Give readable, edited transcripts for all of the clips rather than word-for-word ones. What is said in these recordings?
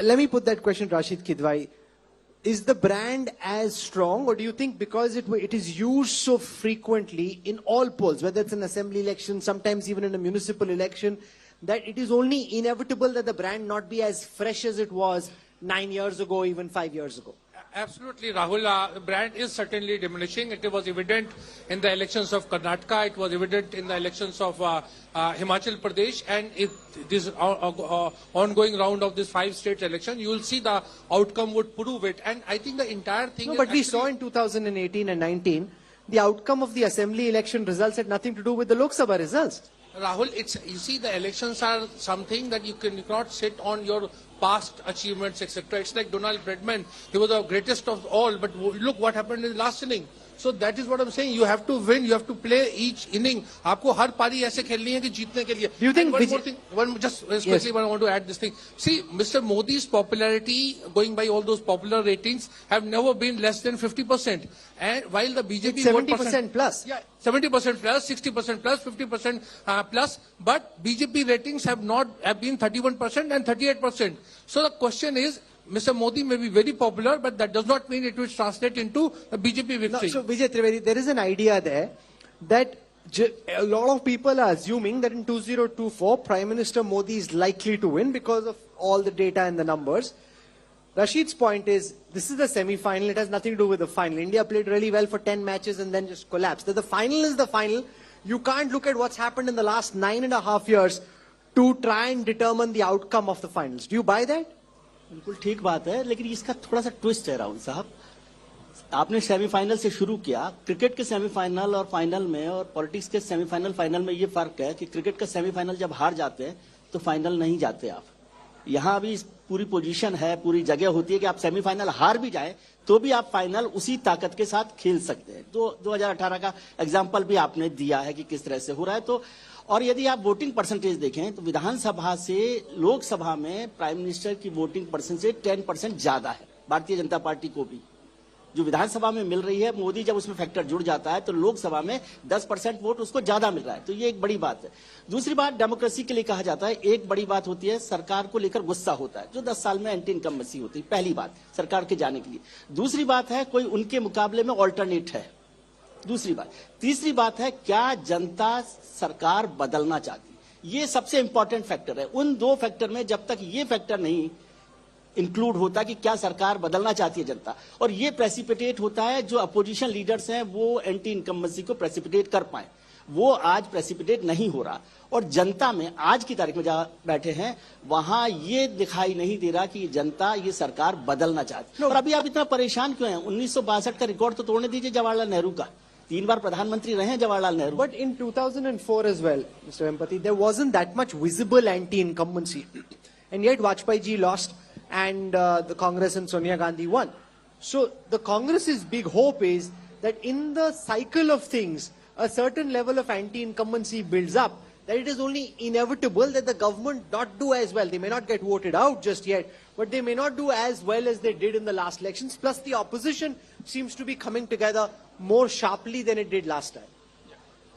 Let me put that question to Rashid Kidwai. Is the brand as strong, or do you think because it is used so frequently in all polls, whether it's an assembly election, sometimes even in a municipal election, that it is only inevitable that the brand not be as fresh as it was 9 years ago, even 5 years ago? Absolutely, Rahul. The brand is certainly diminishing. It was evident in the elections of Karnataka. It was evident in the elections of Himachal Pradesh. And if this ongoing round of this 5 states election, you will see the outcome would prove it. And I think the entire thing. No, but we saw in 2018 and 19, the outcome of the assembly election results had nothing to do with the Lok Sabha results. Rahul, you see, the elections are something that you cannot sit on your past achievements, etc. It's like Donald Bradman. He was the greatest of all, but look what happened in the last inning. So that is what I'm saying. You have to win. You have to play each inning. आपको हर पारी ऐसे खेलनी है कि जीतने के लिए. Do you think? One more thing. Just quickly, yes. I want to add this thing. See, Mr. Modi's popularity, going by all those popular ratings, have never been less than 50%. And while the BJP 70% plus. Yeah, 70% plus, 60% plus, 50% plus. But BJP ratings have been 31% and 38%. So the question is, Mr. Modi may be very popular, but that does not mean it will translate into a BJP victory. No, so Vijay Trivedi, there is an idea there that a lot of people are assuming that in 2024, Prime Minister Modi is likely to win because of all the data and the numbers. Rashid's point is, this is the semi-final. It has nothing to do with the final. India played really well for 10 matches and then just collapsed. The final is the final. You can't look at what's happened in the last 9.5 years to try and determine the outcome of the finals. Do you buy that? बिल्कुल ठीक बात है, लेकिन इसका थोड़ा सा twist है राहुल साहब. आपने सेमीफाइनल से शुरू किया. क्रिकेट के सेमीफाइनल और फाइनल में और पॉलिटिक्स के सेमीफाइनल फाइनल में ये फर्क है कि क्रिकेट का सेमीफाइनल जब हार जाते हैं तो फाइनल नहीं जाते आप. यहाँ भी पूरी पोजीशन है, पूरी जगह होती है कि आप सेमीफाइनल हार भी जाए तो भी आप फाइनल उसी ताकत के साथ खेल सकते हैं. तो 2018 का एग्जाम्पल भी आपने दिया है कि किस तरह से हो रहा है. तो और यदि आप वोटिंग परसेंटेज देखें तो विधानसभा से लोकसभा में प्राइम मिनिस्टर की वोटिंग परसेंटेज 10% ज्यादा है भारतीय जनता पार्टी को भी. जो विधानसभा में मिल रही है, मोदी जब उसमें फैक्टर जुड़ जाता है तो लोकसभा में 10% वोट उसको ज्यादा मिल रहा है. तो ये एक बड़ी बात है. दूसरी बात, डेमोक्रेसी के लिए कहा जाता है, एक बड़ी बात होती है सरकार को लेकर गुस्सा होता है, जो 10 साल में एंटी इनकम्बेंसी होती है. पहली बात सरकार के जाने के लिए. दूसरी बात है कोई उनके मुकाबले में ऑल्टरनेट है. दूसरी बात. तीसरी बात है क्या जनता सरकार बदलना चाहती. ये सबसे इंपॉर्टेंट फैक्टर है. उन दो फैक्टर में जब तक ये फैक्टर नहीं इंक्लूड होता कि क्या सरकार बदलना चाहती है जनता, और ये प्रेसिपिटेट होता है जो अपोजिशन लीडर्स हैं वो एंटी इनकम्बेंसी को प्रेसिपिटेट कर पाए, वो आज प्रेसिपिटेट नहीं हो रहा. और जनता में आज की तारीख में जहां बैठे हैं वहां ये दिखाई नहीं दे रहा कि जनता ये सरकार बदलना चाहती. और अभी आप इतना परेशान क्यों हैं? 1962 का रिकॉर्ड तो तोड़ने दीजिए जवाहरलाल नेहरू का. 3 बार प्रधानमंत्री रहे हैं Jawaharlal Nehru. But in 2004 as well, Mr. Vempati, there wasn't that much visible anti-incumbency. And yet Vajpayee ji lost and the Congress and Sonia Gandhi won. So the Congress's big hope is that in the cycle of things, a certain level of anti-incumbency builds up, that it is only inevitable that the government not do as well. They may not get voted out just yet, but they may not do as well as they did in the last elections. Plus the opposition seems to be coming together more sharply than it did last time.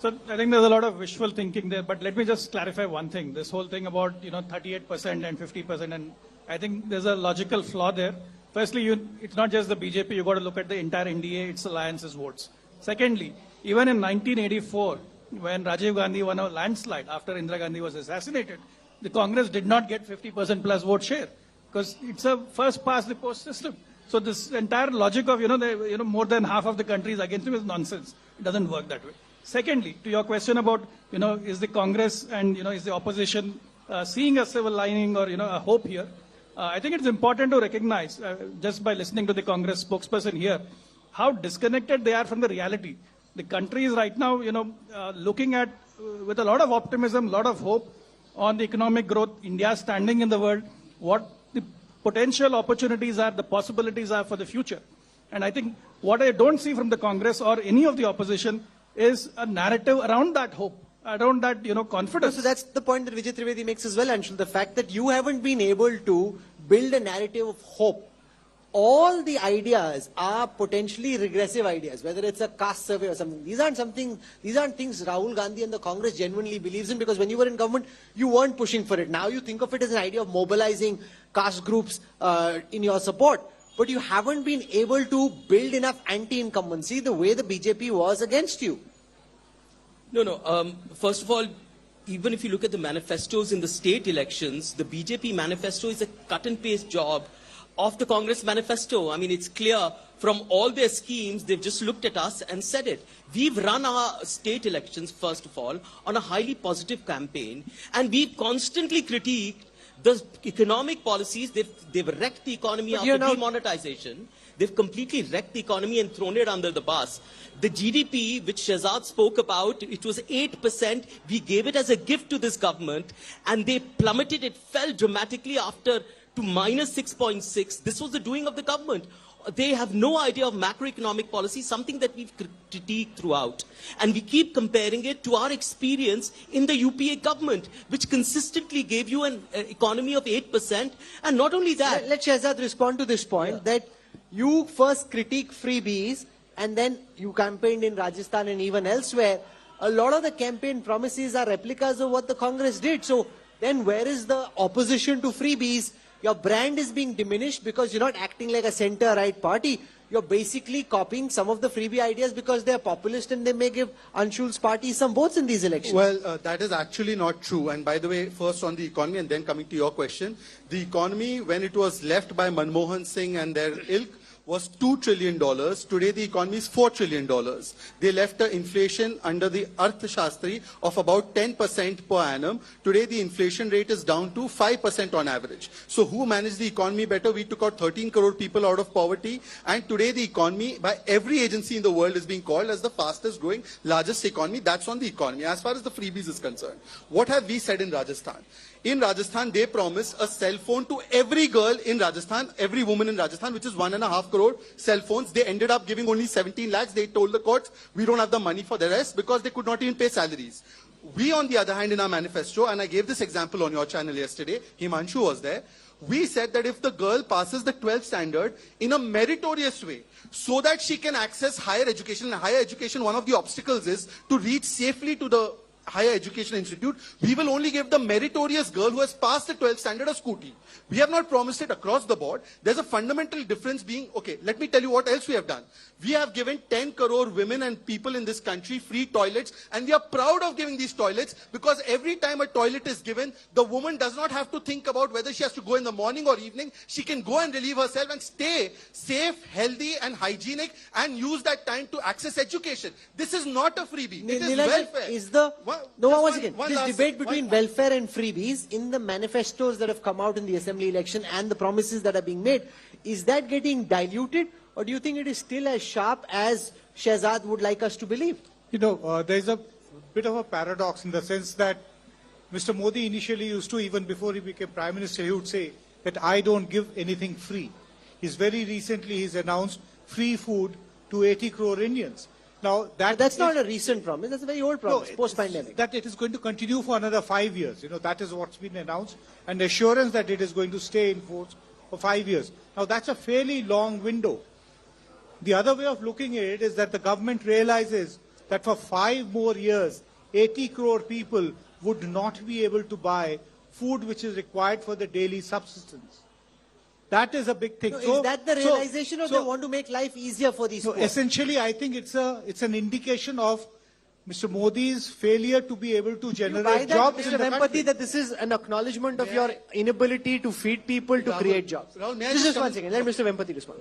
So I think there's a lot of wishful thinking there, but let me just clarify one thing. This whole thing about 38% and 50%, and I think there's a logical flaw there. Firstly, it's not just the BJP. You got to look at the entire NDA, its alliance's votes. Secondly, even in 1984, when Rajiv Gandhi won a landslide after Indira Gandhi was assassinated, the Congress did not get 50% plus vote share because it's a first past the post system. So this entire logic of more than half of the country is against him is nonsense. It doesn't work that way. Secondly, to your question about is the Congress and is the opposition seeing a silver lining or a hope here? I think it's important to recognize just by listening to the Congress spokesperson here how disconnected they are from the reality. The country is right now looking at with a lot of optimism, a lot of hope on the economic growth, India standing in the world, what the potential opportunities are, the possibilities are for the future. And I think what I don't see from the Congress or any of the opposition is a narrative around that hope, around that confidence. So that's the point that Vijay Trivedi makes as well, Anshul. The fact that you haven't been able to build a narrative of hope. All the ideas are potentially regressive ideas, whether it's a caste survey or something. These aren't things Rahul Gandhi and the Congress genuinely believes in, because when you were in government, you weren't pushing for it. Now you think of it as an idea of mobilizing caste groups in your support. But you haven't been able to build enough anti-incumbency the way the BJP was against you. No. First of all, even if you look at the manifestos in the state elections, the BJP manifesto is a cut and paste job of the Congress manifesto. I mean, it's clear from all their schemes, they've just looked at us and said it. We've run our state elections, first of all, on a highly positive campaign, and we've constantly critiqued the economic policies. They've wrecked the economy after demonetization. They've completely wrecked the economy and thrown it under the bus. The GDP, which Shehzad spoke about, it was 8%. We gave it as a gift to this government, and they plummeted. It fell dramatically after to minus 6.6. This was the doing of the government. They have no idea of macroeconomic policy, something that we've critiqued throughout. And we keep comparing it to our experience in the UPA government, which consistently gave you an economy of 8%. And not only that... Let Shehzad respond to this point, that you first critique freebies and then you campaigned in Rajasthan and even elsewhere. A lot of the campaign promises are replicas of what the Congress did. So then where is the opposition to freebies? Your brand is being diminished because you're not acting like a center-right party. You're basically copying some of the freebie ideas because they're populist and they may give Anshul's party some votes in these elections. Well, that is actually not true. And by the way, first on the economy and then coming to your question, the economy, when it was left by Manmohan Singh and their ilk, was $2 trillion. Today, the economy is $4 trillion. They left the inflation under the Arthashastri of about 10% per annum. Today, the inflation rate is down to 5% on average. So who managed the economy better? We took out 13 crore people out of poverty. And today, the economy, by every agency in the world, is being called as the fastest growing, largest economy. That's on the economy. As far as the freebies is concerned, what have we said in Rajasthan? In Rajasthan, they promised a cell phone to every girl in Rajasthan, every woman in Rajasthan, which is 1.5 crore cell phones. They ended up giving only 17 lakhs. They told the courts, we don't have the money for the rest because they could not even pay salaries. We, on the other hand, in our manifesto, and I gave this example on your channel yesterday, Himanshu was there, we said that if the girl passes the 12th standard in a meritorious way, so that she can access higher education, and higher education, one of the obstacles is to reach safely to the higher education institute, we will only give the meritorious girl who has passed the 12th standard a scooty. We have not promised it across the board. There's a fundamental difference being, okay, let me tell you what else we have done. We have given 10 crore women and people in this country free toilets, and we are proud of giving these toilets because every time a toilet is given, the woman does not have to think about whether she has to go in the morning or evening. She can go and relieve herself and stay safe, healthy and hygienic and use that time to access education. This is not a freebie. It is welfare. Is the... Once again, this debate between welfare and freebies in the manifestos that have come out in the assembly election and the promises that are being made, is that getting diluted, or do you think it is still as sharp as Shehzad would like us to believe? You know, there's a bit of a paradox in the sense that Mr. Modi initially used to, even before he became Prime Minister, he would say that I don't give anything free. He's announced free food to 80 crore Indians. Now, that's not a recent promise. That's a very old promise, post-pandemic. That it is going to continue for another 5 years. You know, that is what's been announced. And assurance that it is going to stay in force for 5 years. Now, that's a fairly long window. The other way of looking at it is that the government realizes that for 5 more years, 80 crore people would not be able to buy food which is required for the daily subsistence. That is a big thing. No, is that the realization, or they want to make life easier for these people? Essentially, I think it's an indication of Mr. Modi's failure to be able to generate jobs in the country. Mr. Vempati, that this is an acknowledgement of your inability to feed people, to create jobs. Rahul, may I just one second. Let Mr. Vempati respond.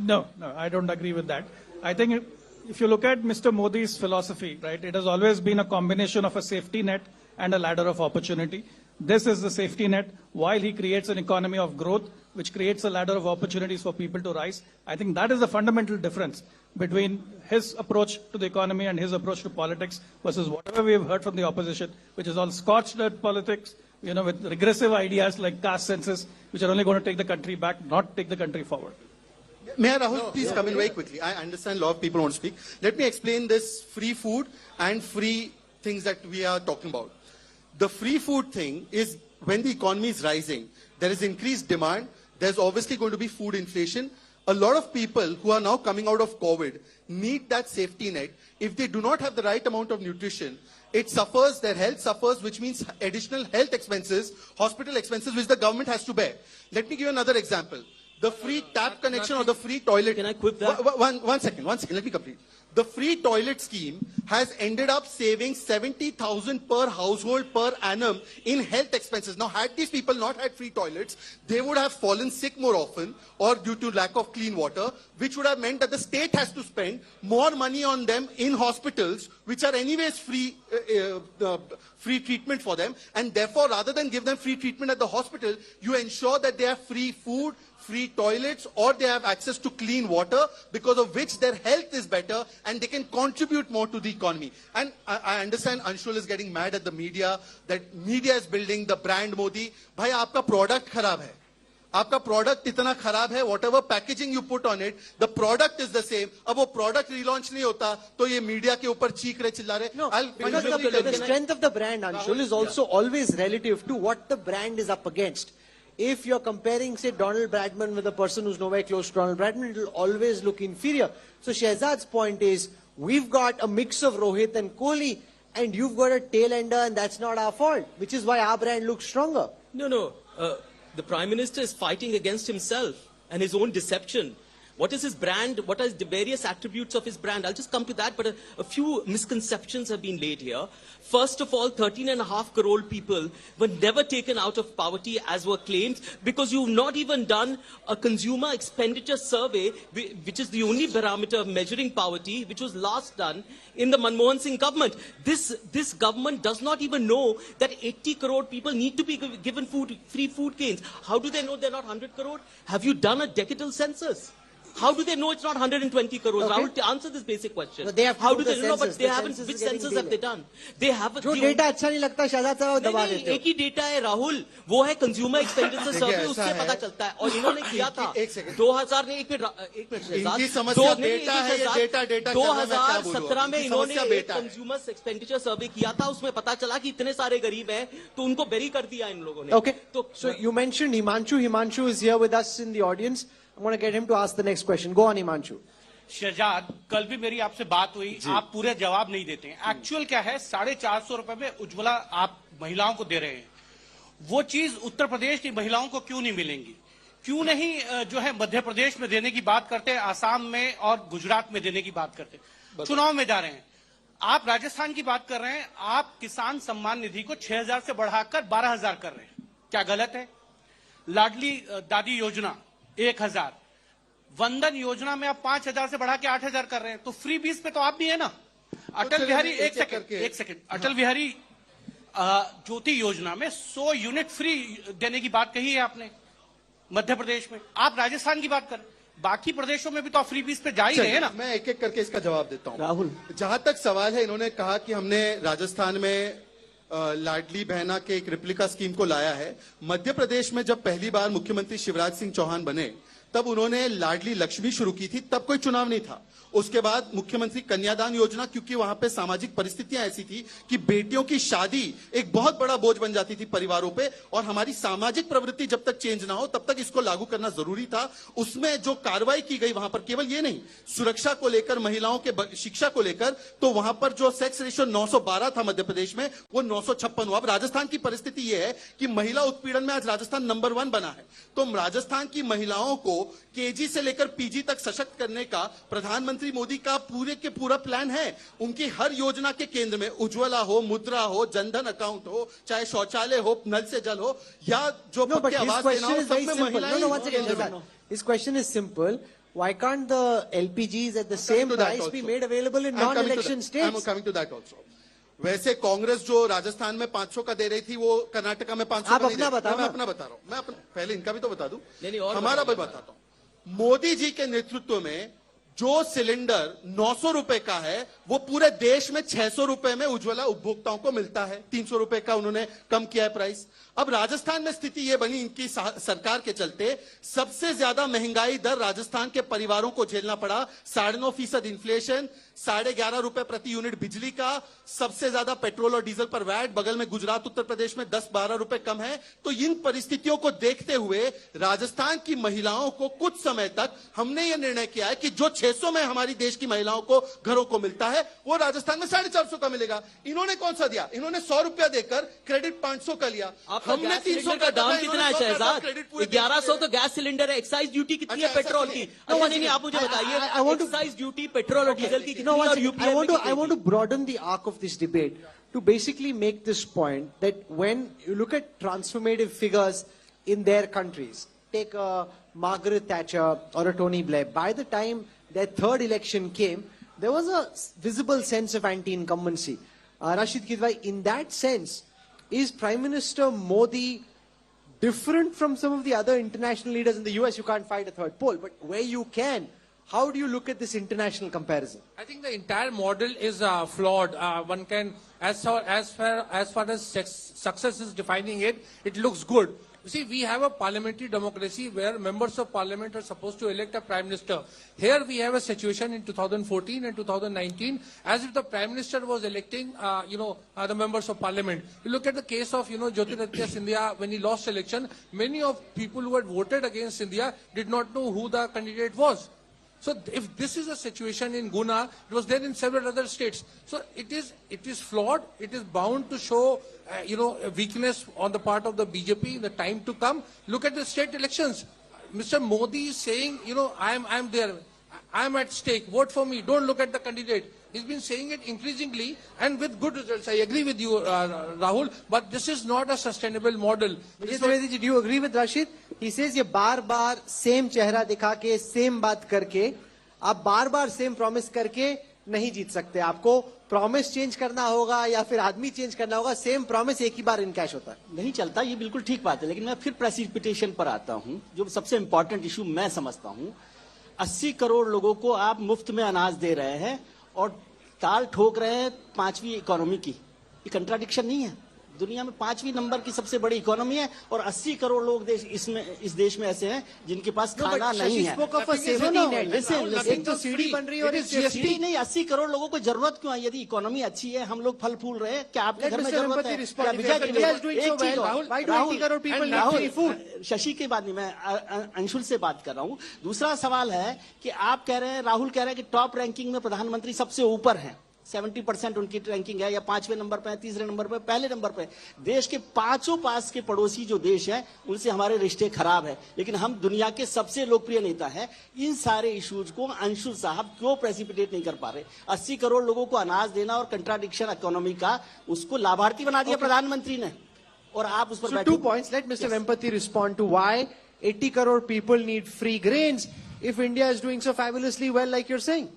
No, I don't agree with that. I think if you look at Mr. Modi's philosophy, right, it has always been a combination of a safety net and a ladder of opportunity. This is the safety net while he creates an economy of growth, which creates a ladder of opportunities for people to rise. I think that is the fundamental difference between his approach to the economy and his approach to politics versus whatever we have heard from the opposition, which is all scorched earth politics, you know, with regressive ideas like caste census, which are only going to take the country back, not take the country forward. May I, Rahul, please come in very quickly. I understand a lot of people want to speak. Let me explain this free food and free things that we are talking about. The free food thing is when the economy is rising, there is increased demand, there's obviously going to be food inflation. A lot of people who are now coming out of COVID need that safety net. If they do not have the right amount of nutrition, it suffers, their health suffers, which means additional health expenses, hospital expenses, which the government has to bear. Let me give you another example. The free tap connection or the free toilet. Can I quip that? One second, let me complete. The free toilet scheme has ended up saving 70,000 per household per annum in health expenses. Now, had these people not had free toilets, they would have fallen sick more often or due to lack of clean water, which would have meant that the state has to spend more money on them in hospitals, which are anyways free treatment for them. And therefore, rather than give them free treatment at the hospital, you ensure that they have free food, free toilets, or they have access to clean water, because of which their health is better and they can contribute more to the economy. And I understand Anshul is getting mad at the media, that media is building the brand Modi. Bhai, aapka product kharab hai. आपका product इतना खराब है, whatever packaging you put on it, the product is the same. अब वो product relaunch नहीं होता, तो ये मीडिया के ऊपर चीख रहे, चिल्ला रहे. No, because the strength of the brand, Anshul, is also always relative to what the brand is up against. If you're comparing, say, Donald Bradman with a person who's nowhere close to Donald Bradman, it'll always look inferior. So Shehzad's point is, we've got a mix of Rohit and Kohli, and you've got a tail ender, and that's not our fault, which is why our brand looks stronger. No. The Prime Minister is fighting against himself and his own deception. What is his brand? What are the various attributes of his brand? I'll just come to that, but a few misconceptions have been laid here. First of all, 13.5 crore people were never taken out of poverty as were claimed, because you've not even done a consumer expenditure survey, which is the only barometer of measuring poverty, which was last done in the Manmohan Singh government. This government does not even know that 80 crore people need to be given free food gains. How do they know they're not 100 crore? Have you done a decadal census? How do they know it's not 120 crores? Okay. Rahul, to answer this basic question. No, they have to How do do the they know? But census. they The haven't. census Which is getting census have they delayed. done? They have. जो data अच्छा नहीं लगता शहजाद साहब दबा नहीं, देते हो. एक ही डेटा है राहुल, वो है कंज्यूमर एक्सपेंडिचर सर्वे, उससे पता चलता है. और इन्होंने किया था 2000 ने एक मिनट इनकी समस्या डेटा है, ये डेटा 2017 में इन्होंने एक कंज्यूमर एक्सपेंडिचर सर्वे किया था, उसमें पता चला कि इतने सारे गरीब हैं, तो उनको बेरी कर दिया इन लोगों ने. Okay. So you mentioned Himanshu. Himanshu is here with us in the audience. I'm going to get him to ask the next question. Go on, Himanshu. Shahzad, कल भी मेरी आपसे बात हुई, आप पूरे जवाब नहीं देते हैं. एक्चुअल क्या है, 450 रुपए में उज्ज्वला आप महिलाओं को दे रहे हैं. वो चीज उत्तर प्रदेश की महिलाओं को क्यों नहीं मिलेंगी? क्यों नहीं जो है मध्य प्रदेश में देने की बात करते हैं, आसाम में और गुजरात में देने की बात करते हैं? चुनाव में जा रहे हैं. आप राजस्थान की बात कर रहे हैं, आप किसान सम्मान निधि को 6,000 से बढ़ाकर 12,000 कर रहे हैं. क्या गलत है? लाडली दादी योजना 1,000, वंदन योजना में आप 5,000 से बढ़ा के 8,000 कर रहे हैं. तो फ्री बीस पे तो आप भी है ना. अटल बिहारी एक सेकंड अटल बिहारी ज्योति योजना में 100 यूनिट फ्री देने की बात कही है आपने मध्य प्रदेश में. आप राजस्थान की बात करें, बाकी प्रदेशों में भी तो आप फ्री बीस पे जा ही रहे हैं ना. मैं एक एक करके इसका जवाब देता हूं. राहुल, जहां तक सवाल है, इन्होंने कहा कि हमने राजस्थान में लाडली बहना के एक रिप्लिका स्कीम को लाया है. मध्य प्रदेश में जब पहली बार मुख्यमंत्री शिवराज सिंह चौहान बने, तब उन्होंने लाडली लक्ष्मी शुरू की थी. तब कोई चुनाव नहीं था. उसके बाद मुख्यमंत्री कन्यादान योजना, क्योंकि वहां पे सामाजिक परिस्थितियां ऐसी थी कि बेटियों की शादी एक बहुत बड़ा बोझ बन जाती थी परिवारों पे, और हमारी सामाजिक प्रवृत्ति जब तक चेंज ना हो तब तक इसको लागू करना जरूरी था. उसमें जो कार्रवाई की गई वहां पर, केवल ये नहीं, सुरक्षा को लेकर, महिलाओं के शिक्षा को लेकर, तो वहां पर जो सेक्स रेशियो 912 था मध्य प्रदेश में, वो 956 हुआ. अब राजस्थान की परिस्थिति यह है कि महिला उत्पीड़न में आज राजस्थान नंबर 1 बना है. तो राजस्थान की महिलाओं को केजी से लेकर पीजी तक सशक्त करने का प्रधानमंत्री मोदी का पूरे के पूरा प्लान है. उनकी हर योजना के केंद्र में उज्ज्वला हो, मुद्रा हो, जनधन अकाउंट हो, चाहे शौचालय हो, नल से जल हो, या जो पक्के आवास देना हो, सब में महिलाएं. No, once again, his question is simple. Why can't the LPGs at the same price be made available in non-election states? I'm coming to that also. वैसे कांग्रेस जो राजस्थान में 500 का दे रही थी, वो कर्नाटका में 500 आप का नहीं अपना दे रही. बताओ. मैं अपना बता रहा हूं. मैं पहले इनका भी तो बता दूं. और हमारा भी बताता हूं. मोदी जी के नेतृत्व में जो सिलेंडर 900 रुपए का है, वो पूरे देश में 600 रुपए में उज्ज्वला उपभोक्ताओं को मिलता है. 300 रुपए का उन्होंने कम किया है प्राइस. अब राजस्थान में स्थिति यह बनी इनकी सरकार के चलते, सबसे ज्यादा महंगाई दर राजस्थान के परिवारों को झेलना पड़ा. 9.5% इन्फ्लेशन, 11.5 रुपए प्रति यूनिट बिजली का, सबसे ज्यादा पेट्रोल और डीजल पर वैट. बगल में गुजरात, उत्तर प्रदेश में 10-12 रुपए कम है. तो इन परिस्थितियों को देखते हुए राजस्थान की महिलाओं को कुछ समय तक हमने यह निर्णय किया है कि जो 600 में हमारी देश की महिलाओं को घरों को मिलता है, वो राजस्थान में 450 का मिलेगा। इन्होंने कौन सा दिया? इन्होंने 100 रुपया देकर क्रेडिट 500 का लिया। हमने 300 का दाम कितना है शहजाद? 1100 तो गैस सिलेंडर है। एक्साइज ड्यूटी कितनी है पेट्रोल की? नहीं, आप मुझे बताइए, एक्साइज ड्यूटी पेट्रोल और डीजल की कितनी है और यूपीआई में I want to broaden the arc of this debate to basically make this point that when you look at transformative figures in their countries, take a Margaret Thatcher or a Tony Blair, by the time their third election came, there was a visible sense of anti-incumbency. Rashid Kidwai, in that sense, is Prime Minister Modi different from some of the other international leaders? In the US, you can't fight a third pole, but where you can, how do you look at this international comparison? I think the entire model is flawed. One can, as far as success is defining it, it looks good. You see, we have a parliamentary democracy where members of parliament are supposed to elect a prime minister. Here we have a situation in 2014 and 2019 as if the prime minister was electing, the members of parliament. You look at the case of, Jyotiraditya Scindia when he lost election. Many of people who had voted against Scindia did not know who the candidate was. So if this is a situation in Guna, it was there in several other states. So it is flawed. It is bound to show, a weakness on the part of the BJP in the time to come. Look at the state elections. Mr. Modi is saying, I'm there. I'm at stake. Vote for me. Don't look at the candidate. He's been saying it increasingly and with good results. I agree with you, Rahul, but this is not a sustainable model. Do you agree with Rashid? He says ये बार-बार same चेहरा दिखा के same बात करके आप बार-बार same promise करके नहीं जीत सकते. आपको promise change करना होगा या फिर आदमी change करना होगा. Same promise एक ही बार इनकैश होता है. नहीं चलता, ये बिल्कुल ठीक बात है. लेकिन मैं फिर प्रेसिपिटेशन पर आता हूं, जो सबसे इंपॉर्टेंट इशू मैं समझता हूं. 80 करोड़ लोगों को आप मुफ्त में अनाज दे रहे हैं और ताल ठोक रहे हैं 5वीं इकोनॉमी की. ये कंट्राडिक्शन नहीं है? दुनिया में 5वीं नंबर की सबसे बड़ी इकोनॉमी है और 80 करोड़ लोग इस देश में ऐसे हैं जिनके पास खाना नहीं है. एक तो सीढ़ी बन रही है और सीढ़ी नहीं. 80 करोड़ लोगों को जरूरत क्यों है? यदि इकोनॉमी अच्छी है, हम लोग फल फूल रहे हैं, क्या आपके घर में जरूरत है? शशि के बाद नहीं, मैं अंशुल से बात कर रहा हूं. दूसरा सवाल है कि आप कह रहे हैं, राहुल कह रहे हैं कि टॉप रैंकिंग में प्रधानमंत्री सबसे ऊपर है. 70% उनकी रैंकिंग है, या 5वें नंबर पे है, 3रे नंबर पे, पहले नंबर पे. देश के पांचों पास के पड़ोसी जो देश हैं उनसे हमारे रिश्ते खराब है, लेकिन हम दुनिया के सबसे लोकप्रिय नेता हैं. इन सारे इश्यूज को अंशुल साहब क्यों प्रेसिपिटेट नहीं कर पा रहे? 80 करोड़ लोगों को अनाज देना और कंट्राडिक्शन इकोनॉमी का, उसको लाभार्थी बना दिया प्रधानमंत्री ने, और आप उस पर बैठे. 2 points. Let Mr. Empathy respond to why 80 crore people need free grains if India is doing so fabulously well, like you're saying.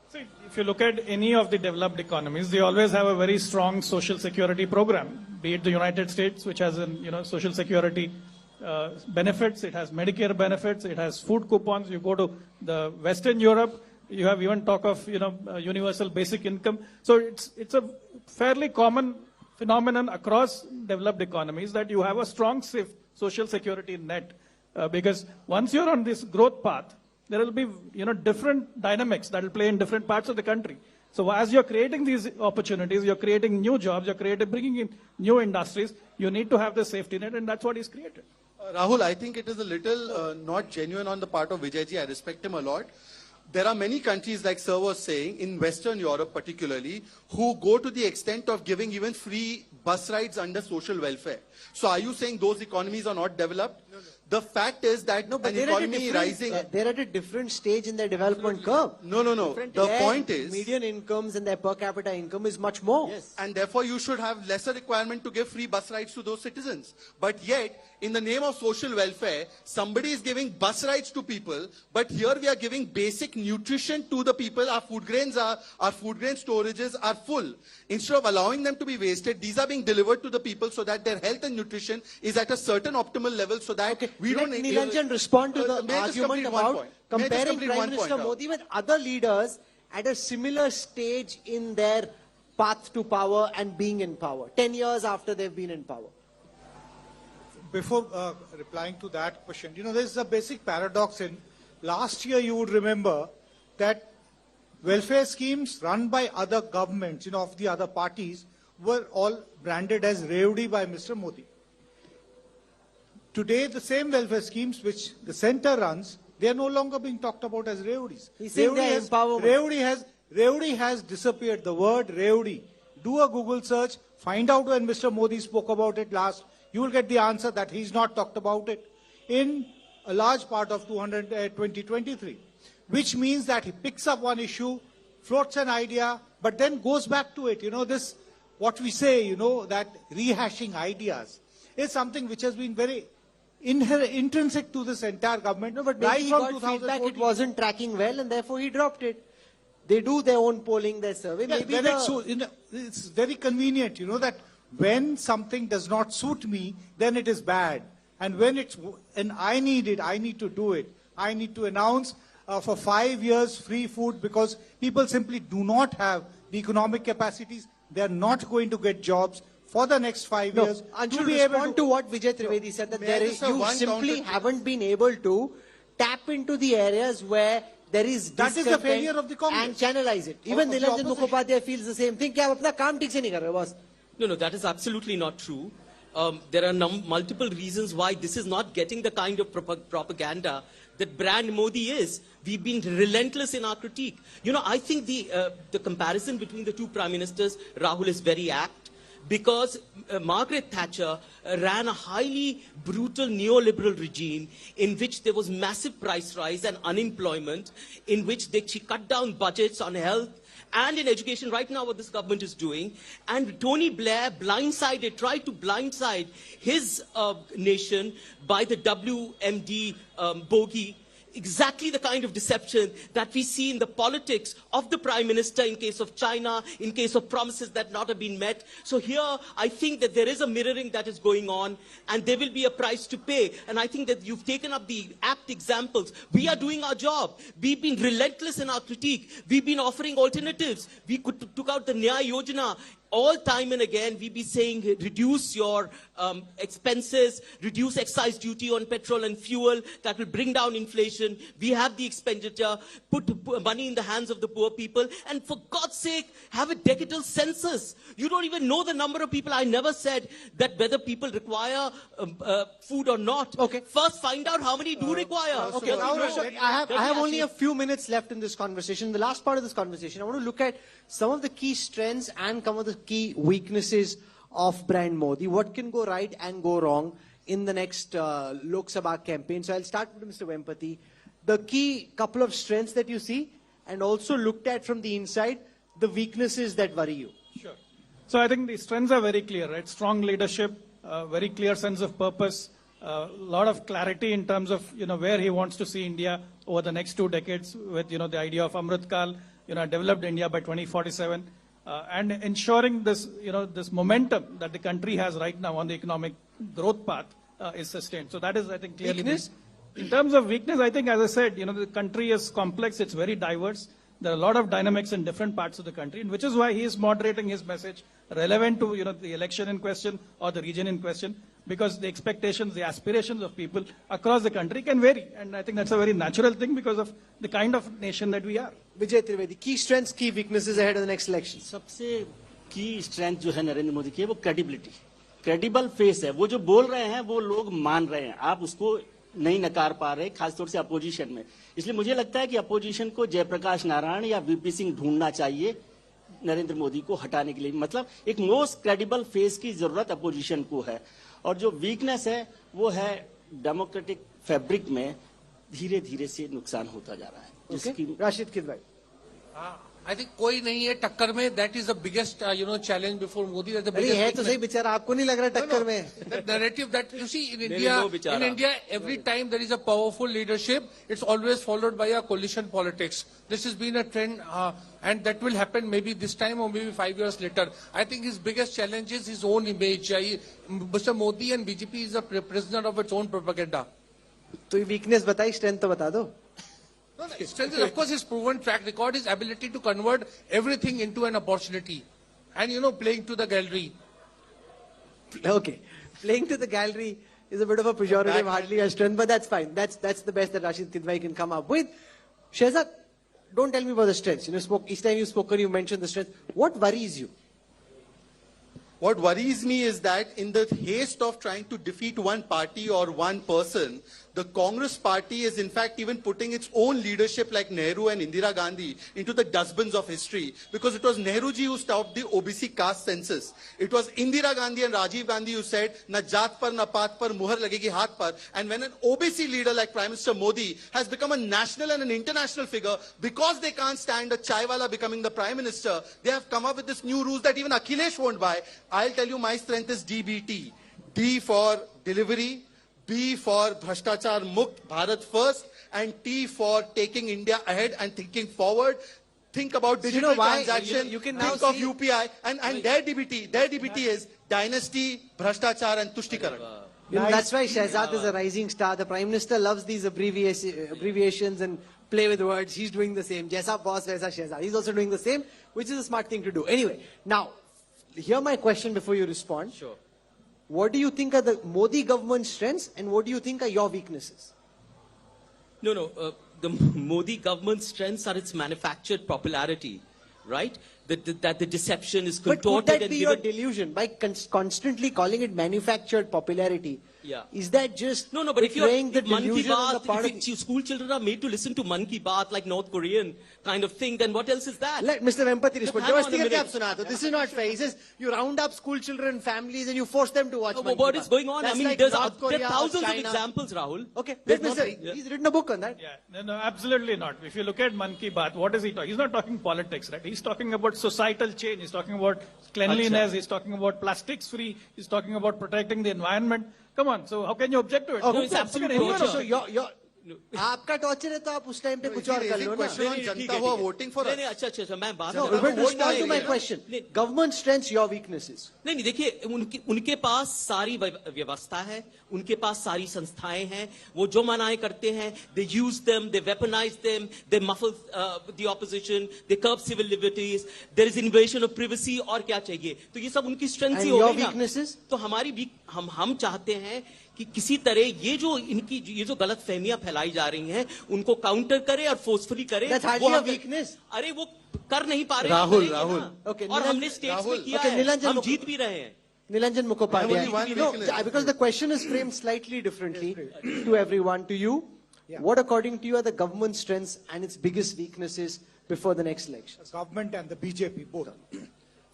See, if you look at any of the developed economies, they always have a very strong social security program. Be it the United States, which has social security benefits, it has Medicare benefits, it has food coupons. You go to the Western Europe, you have even talk of universal basic income. So it's a fairly common phenomenon across developed economies that you have a strong social security net, because once you're on this growth path, there will be different dynamics that will play in different parts of the country. So as you're creating these opportunities, you're creating new jobs, bringing in new industries, you need to have the safety net, and that's what is created. Rahul, I think it is a little not genuine on the part of Vijayji. I respect him a lot. There are many countries, like Sir was saying, in Western Europe particularly, who go to the extent of giving even free bus rides under social welfare. So are you saying those economies are not developed? No. The fact is that an economy rising... they're at a different stage in their development curve. No. The point is... median incomes and their per capita income is much more. Yes. And therefore you should have lesser requirement to give free bus rides to those citizens. But yet, in the name of social welfare, somebody is giving bus rides to people, but here we are giving basic nutrition to the people. Our food grain storages are full. Instead of allowing them to be wasted, these are being delivered to the people so that their health and nutrition is at a certain optimal level, so that we don't... Let Nilanjan respond to the argument about comparing Prime Minister Modi with other leaders at a similar stage in their path to power and being in power, 10 years after they've been in power. Before replying to that question, there's a basic paradox in last year. You would remember that welfare schemes run by other governments, of the other parties, were all branded as Revdi by Mr. Modi. Today, the same welfare schemes which the center runs They are no longer being talked about as Reudis. He's saying they're empowerment. Reudi has disappeared. The word Reudi. Do a Google search. Find out when Mr. Modi spoke about it last. You will get the answer that he's not talked about it in a large part of 2023. Which means that he picks up one issue, floats an idea, but then goes back to it. You know, this, what we say, you know, that rehashing ideas is something which has been very intrinsic to this entire government. No, but maybe he got feedback it wasn't tracking well and therefore he dropped it. They do their own polling, their survey. Yeah, maybe it's very convenient, you know, that when something does not suit me, then it is bad. And when and I need it, I need to do it. I need to announce for 5 years free food because people simply do not have the economic capacities. They're not going to get jobs for the next 5 years. To be able to what Vijay Trivedi said, that you simply haven't been able to tap into the areas where there is that is the failure of the Congress. And channelize it. Even Nilanjan Mukhopadhyay feels the same thing. क्या आप अपना काम ठीक से नहीं कर रहे हो boss? No, that is absolutely not true. There are multiple reasons why this is not getting the kind of propaganda that brand Modi is. We've been relentless in our critique. You know, I think the comparison between the two prime ministers, Rahul, is very apt. Because Margaret Thatcher ran a highly brutal neoliberal regime in which there was massive price rise and unemployment, in which she cut down budgets on health and in education, right now what this government is doing. And Tony Blair tried to blindside his nation by the WMD bogey. Exactly the kind of deception that we see in the politics of the Prime Minister in case of China, in case of promises that not have been met. So here, I think that there is a mirroring that is going on and there will be a price to pay. And I think that you've taken up the apt examples. We are doing our job. We've been relentless in our critique. We've been offering alternatives. We took out the Nyaya Yojana. All time and again, we be saying reduce your expenses, reduce excise duty on petrol and fuel. That will bring down inflation. We have the expenditure, put money in the hands of the poor people. And for God's sake, have a decadal census. You don't even know the number of people. I never said that whether people require food or not. Okay. First, find out how many do require. Okay, I have only a few minutes left in this conversation. The last part of this conversation, I want to look at some of the key strengths and some of the key weaknesses of brand Modi. What can go right and go wrong in the next Lok Sabha campaign? So I'll start with Mr. Vempati. The key couple of strengths that you see and also looked at from the inside, the weaknesses that worry you. Sure. So I think the strengths are very clear, right? Strong leadership, very clear sense of purpose, a lot of clarity in terms of, you know, where he wants to see India over the next 2 decades with, you know, the idea of Amrit Kal, you know, developed India by 2047, and ensuring this, you know, this momentum that the country has right now on the economic growth path is sustained. So that is, I think, clearly. Weakness? In terms of weakness, I think, as I said, you know, the country is complex, it's very diverse. There are a lot of dynamics in different parts of the country, which is why he is moderating his message relevant to, you know, the election in question or the region in question, because the expectations, the aspirations of people across the country can vary. And I think that's a very natural thing because of the kind of nation that we are. Vijay Trivedi, key strengths, key weaknesses ahead of the next election. सबसे की strength जो है नरेंद्र मोदी की वो credibility, credible face है. वो जो बोल रहे हैं वो लोग मान रहे हैं. आप उसको नहीं नकार पा रहे, खासतौर से अपोजिशन में. इसलिए मुझे लगता है कि अपोजिशन को जयप्रकाश नारायण या वीपी सिंह ढूंढना चाहिए नरेंद्र मोदी को हटाने के लिए. मतलब एक मोस्ट क्रेडिबल फेस की जरूरत अपोजिशन को है. और जो वीकनेस है वो है डेमोक्रेटिक फैब्रिक में धीरे धीरे से नुकसान होता जा रहा है. राशिद किदवाई. I think कोई नहीं है टक्कर में. That is the biggest challenge before Modi. That's the biggest. है तो सही बेचारा, आपको नहीं लग रहा टक्कर में? The narrative that you see in India, every time there is a powerful leadership, it's always followed by a coalition politics. This has been a trend, and that will happen maybe this time or maybe 5 years later. I think his biggest challenge is his own image. Mr. Modi and BJP is a prisoner of its own propaganda. तो weakness बताई, strength तो बता दो. No, strength is, of course, his proven track record, his ability to convert everything into an opportunity. And, playing to the gallery. Okay. Playing to the gallery is a bit of a pejorative, hardly a strength, but that's fine. That's the best that Rashid Kidwai can come up with. Shehzad, don't tell me about the strengths. Each time you've spoken, you mentioned the strength. What worries you? What worries me is that in the haste of trying to defeat one party or one person, The Congress party is in fact even putting its own leadership like Nehru and Indira Gandhi into the dustbins of history, because it was Nehruji who stopped the OBC caste census. It was Indira Gandhi and Rajiv Gandhi who said, na jaat par, na paat par, muhar lagegi haath par. And when an OBC leader like Prime Minister Modi has become a national and an international figure, because they can't stand a chaiwala becoming the Prime Minister, they have come up with this new rules that even Akhilesh won't buy. I'll tell you, my strength is DBT. D for delivery, B for Bhashtachar Mukt, Bharat First, and T for taking India ahead and thinking forward. Think about digital transaction, you can now think of see UPI, and their DBT is dynasty, Bhashtachar and Tushtikaran. That's why Shehzad is a rising star. The Prime Minister loves these abbreviations and play with words. He's doing the same. Jaisa boss, Vaisa Shehzad. He's also doing the same, which is a smart thing to do. Anyway, now, hear my question before you respond. Sure. What do you think are the Modi government's strengths and what do you think are your weaknesses? No. The Modi government's strengths are its manufactured popularity, right? That the deception is But contorted could that and be your given. delusion by constantly calling it manufactured popularity? Yeah. Is that just No, but if you're betraying the Man Ki delusion on the Baat, part if school children are made to listen to Man Ki Baat like North Korean kind of thing, then what else is that? Let Mr. Empathy respond. hang on a Jawasti karke minute. aap suna do. This is not fair. He says you round up school children, families, and you force them to watch. No, Man Ki what Baat. is going on? That's I mean, like there North are Korea or thousands of China. examples, Rahul. Okay, There's let not- Mr. He's written a book on that. Yeah, no, absolutely not. If you look at Man Ki Baat, what is he talking? He's not talking politics, right? He's talking about societal change. He's talking about cleanliness. He's talking about plastics free. He's talking about protecting the environment. Come on, so how can you object to it? No, it's absolute torture. So your आपका torture है तो आप उस time पे कुछ और कर लो ना. Question on Janta who are voting for us. नहीं, अच्छा, मैं बात No, कर रहा but हूँ. respond to my question. Government strengths, your weaknesses. नहीं, देखिए उनके पास सारी व्यवस्था है, उनके पास सारी संस्थाएं हैं, वो जो मनाएं करते हैं, they use them, they weaponize them, they muffle the opposition, they curb civil liberties, there is invasion of privacy, और क्या चाहिए? तो ये सब उनकी strengths ही And हो your गई ना. weaknesses? तो हमारी हम चाहते हैं कि किसी तरह ये जो गलत फहमियां फैलाई जा रही हैं उनको काउंटर करे और फोर्सफुली करे. That's hardly a weakness. अरे वो कर नहीं पा रहे. Rahul. Okay, और हमने स्टेट्स में किया okay, है, Nilanjan हम Mukherjee. जीत भी रहे हैं. Nilanjan Mukherjee. Only one No, weakness. because the question is framed slightly differently to everyone. To you, what according to you are the government's strengths and its biggest weaknesses before the next election? Government and the BJP both.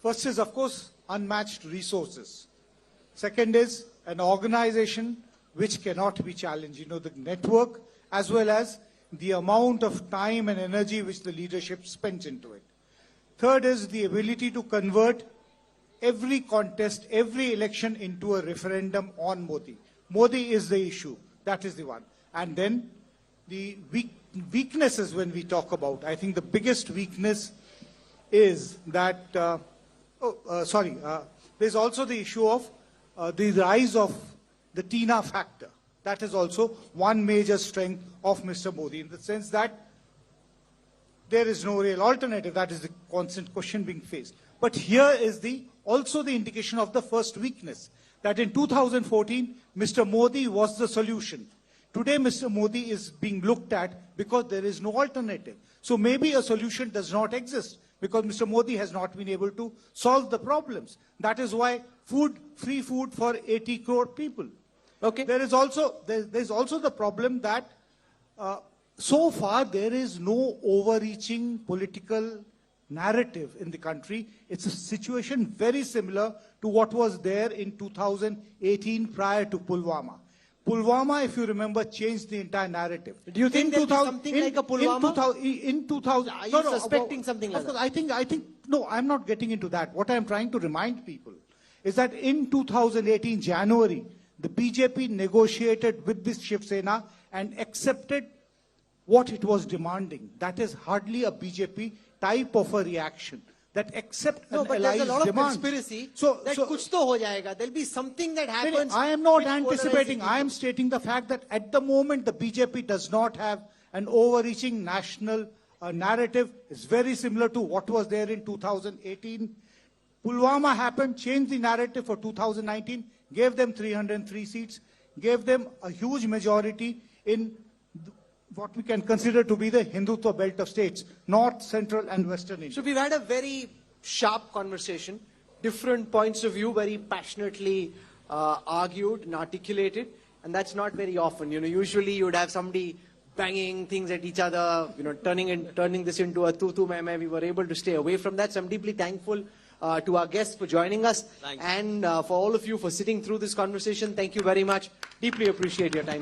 First is, of course, unmatched resources. Second is an organization which cannot be challenged. You know, the network as well as the amount of time and energy which the leadership spends into it. Third is the ability to convert every contest, every election into a referendum on Modi. Modi is the issue. That is the one. And then the weaknesses when we talk about, I think the biggest weakness is that, there's also the issue of the rise of the Tina factor. That is also one major strength of Mr. Modi in the sense that there is no real alternative. That is the constant question being faced. But here is also the indication of the first weakness, that in 2014, Mr. Modi was the solution. Today, Mr. Modi is being looked at because there is no alternative. So maybe a solution does not exist because Mr. Modi has not been able to solve the problems. That is why free food for 80 crore people. Okay. There's also the problem that so far there is no overreaching political narrative in the country. It's a situation very similar to what was there in 2018 prior to Pulwama. Pulwama, if you remember, changed the entire narrative. Do you think there'll be something like a Pulwama? In 2000, Are you suspecting something like that? I think, no, I'm not getting into that. What I'm trying to remind people is that in 2018, January, the BJP negotiated with this Shiv Sena and accepted what it was demanding. That is hardly a BJP type of a reaction. That accept No, an but there's ally's a lot of demands. conspiracy So that kuch to ho jayega. There'll be something that happens. I am not which anticipating. polarizes I am stating the fact that at the moment the BJP does not have an overreaching national narrative. It's very similar to what was there in 2018. Pulwama happened, changed the narrative for 2019, gave them 303 seats, gave them a huge majority in what we can consider to be the Hindutva belt of states, North, Central and Western India. So we've had a very sharp conversation, different points of view, very passionately argued and articulated. And that's not very often. Usually you would have somebody banging things at each other, turning this into a tu-tu meh-meh. We were able to stay away from that. So I'm deeply thankful to our guests for joining us. Thank you. And for all of you for sitting through this conversation. Thank you very much. Deeply appreciate your time.